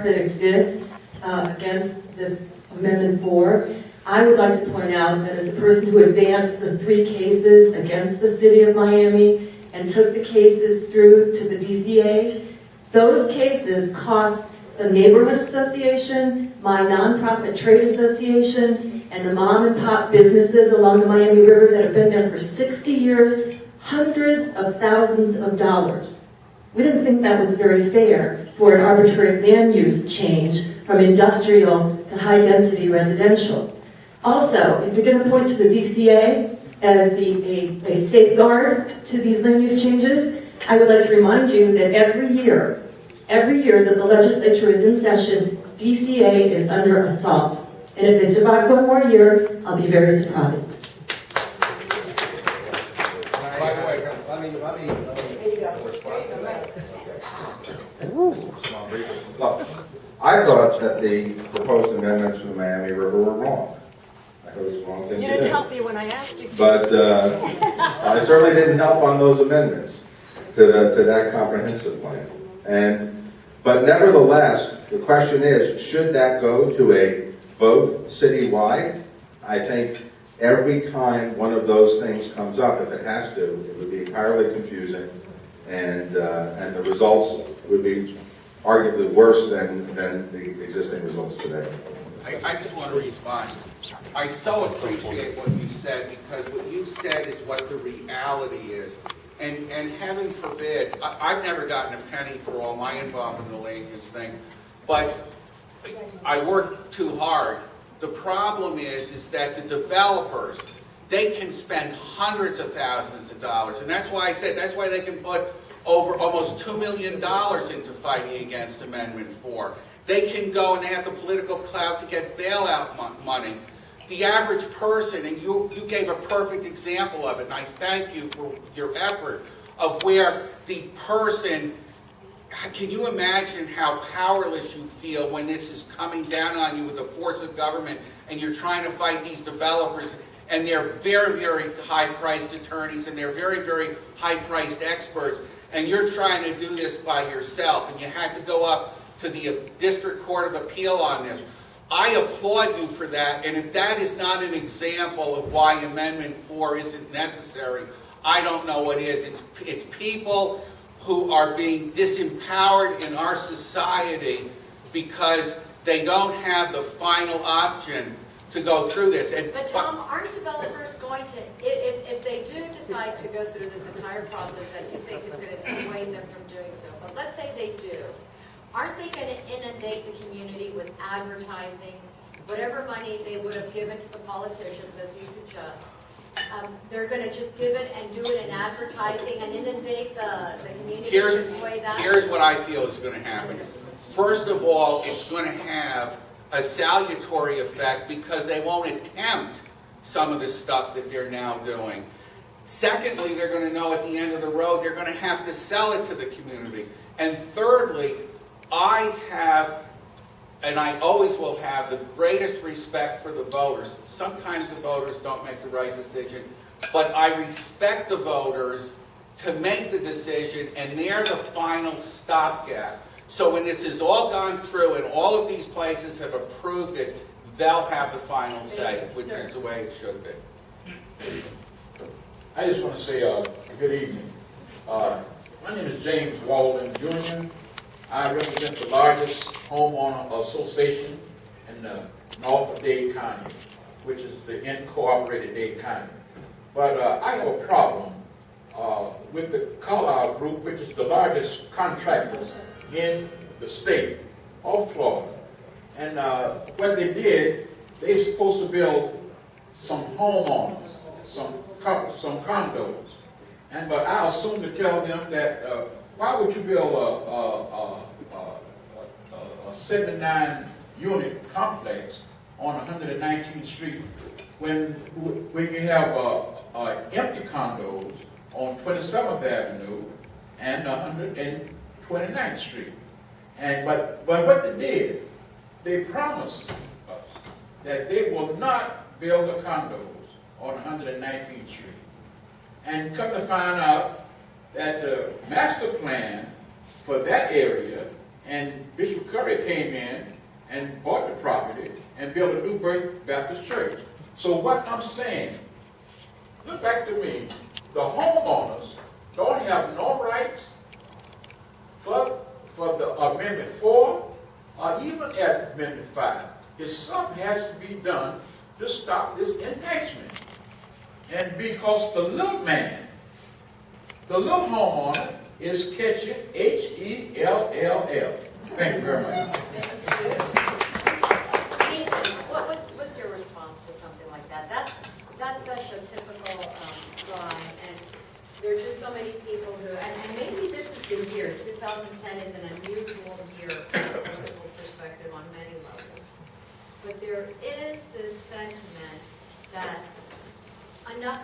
that exist against this Amendment 4. I would like to point out that as the person who advanced the 3 cases against the City of Miami and took the cases through to the DCA, those cases cost the Neighborhood Association, my nonprofit trade association, and the mom and pop businesses along the Miami River that have been there for 60 years, hundreds of thousands of dollars. We didn't think that was very fair for an arbitrary land use change from industrial to high-density residential. Also, if you're going to point to the DCA as a safeguard to these land use changes, I would like to remind you that every year that the legislature is in session, DCA is under assault. And if they survive one more year, I'll be very surprised. By the way, Look, I thought that the proposed amendments to the Miami River were wrong. I thought it was the wrong thing to do. You didn't help me when I asked you to. But I certainly didn't help on those amendments to that comprehensive plan. But nevertheless, the question is, should that go to a vote citywide? I think every time one of those things comes up, if it has to, it would be entirely confusing, and the results would be arguably worse than the existing results today. I just want to respond. I so appreciate what you said, because what you said is what the reality is. And heaven forbid, I've never gotten a penny for all my involvement in the land use things, but I work too hard. The problem is that the developers, they can spend hundreds of thousands of dollars, and that's why I said, that's why they can put over almost $2 million into fighting against Amendment 4. They can go and they have the political clout to get bailout money. The average person, and you gave a perfect example of it, and I thank you for your effort, of where the person, can you imagine how powerless you feel when this is coming down on you with the force of government, and you're trying to fight these developers, and they're very, very high-priced attorneys, and they're very, very high-priced experts, and you're trying to do this by yourself, and you had to go up to the District Court of Appeal on this. I applaud you for that, and if that is not an example of why Amendment 4 isn't necessary, I don't know what is. It's people who are being disempowered in our society because they don't have the final option to go through this. But Tom, aren't developers going to, if they do decide to go through this entire process that you think is going to dissuade them from doing so, but let's say they do, aren't they going to inundate the community with advertising, whatever money they would have given to the politicians, as you suggest? They're going to just give it and do it in advertising and inundate the community this way that? Here's what I feel is going to happen. First of all, it's going to have a salutary effect because they won't attempt some of the stuff that they're now doing. Secondly, they're going to know at the end of the road they're going to have to sell it to the community. And thirdly, I have, and I always will have, the greatest respect for the voters. Sometimes the voters don't make the right decision, but I respect the voters to make the decision, and they're the final stopgap. So when this is all gone through and all of these places have approved it, they'll have the final say, which is the way it should be. I just want to say good evening. My name is James Walden Jr. I represent the largest homeowner association in the north of Dade County, which is the incorporated Dade County. But I have a problem with the Carlisle Group, which is the largest contractors in the state of Florida. And what they did, they're supposed to build some homeowners, some condos. But I assume to tell them that why would you build a 79-unit complex on 119th Street when you have empty condos on 27th Avenue and 129th Street? But what they did, they promised us that they will not build the condos on 119th Street. And come to find out that the master plan for that area and Bishop Curry came in and bought the property and built a New Birth Baptist Church. So what I'm saying, look back to me, the homeowners don't have no rights for the Amendment 4 or even Amendment 5. If something has to be done to stop this enhancement. And because the little man, the little homeowner is catching H-E-L-L-L. Thank you very much. Neisen, what's your response to something like that? That's such a typical line, and there are just so many people who, and maybe this is the year, 2010 is an unusual year from a political perspective on many levels. But there is this sentiment that enough